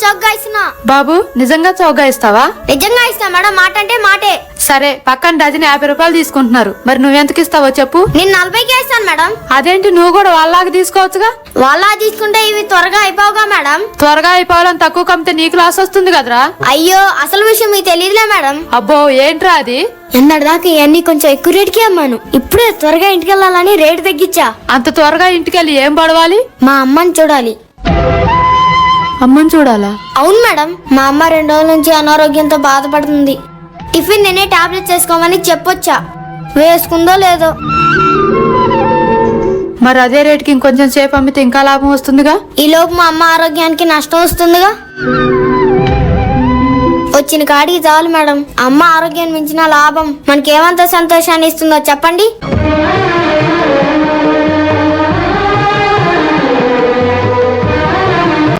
చౌకగా ఇస్తున్నా. బాబు నిజంగా చౌకగా ఇస్తావా? నిజంగా ఇస్తా మేడం, మాట అంటే మాటే. సరే, పక్కన డజన్ 50 రూపాయలు తీసుకుంటున్నారు, మరి నువ్వెంతకి ఇస్తావో చెప్పు. నేను 40కే ఇస్తాను మేడం. అదేంటి, నువ్వు కూడా వాళ్ళలాగా తీసుకోవచ్చుగా. వాళ్ళ తీసుకుంటే ఇవి త్వరగా అయిపోవుగా మేడం. త్వరగా అయిపోవాలని తక్కువ కమ్మితే నీకు లాస్ వస్తుంది కదరా. అయ్యో, అసలు విషయం మీకు తెలియదులే మేడం. అబ్బో, ఏంట్రా అది? ఎన్నటిదాకా ఇవన్నీ కొంచెం ఎక్కువ రేటుకి అమ్మాను. ఇప్పుడే త్వరగా ఇంటికి వెళ్ళాలని రేటు తగ్గించా. అంత త్వరగా ఇంటికెళ్ళి ఏం పడవాలి? మా అమ్మని చూడాలి. అమ్మని చూడాలా? అవును మేడం, మా అమ్మ 2 రోజుల నుంచి అనారోగ్యంతో బాధపడుతుంది. టిఫిన్ నేనే టాబ్లెట్స్ వేసుకోమని చెప్పొచ్చా, వేసుకుందో లేదో. మరి అదే రేటుకి ఇంకొంచెం సేపు అమ్మితే ఇంకా లాభం వస్తుందిగా. ఈ లోపు మా అమ్మ ఆరోగ్యానికి నష్టం వస్తుందిగా. వచ్చిన కాడికి చాలు మేడం. అమ్మ ఆరోగ్యాన్ని మించిన లాభం మనకేమంత సంతోషాన్ని ఇస్తుందో చెప్పండి.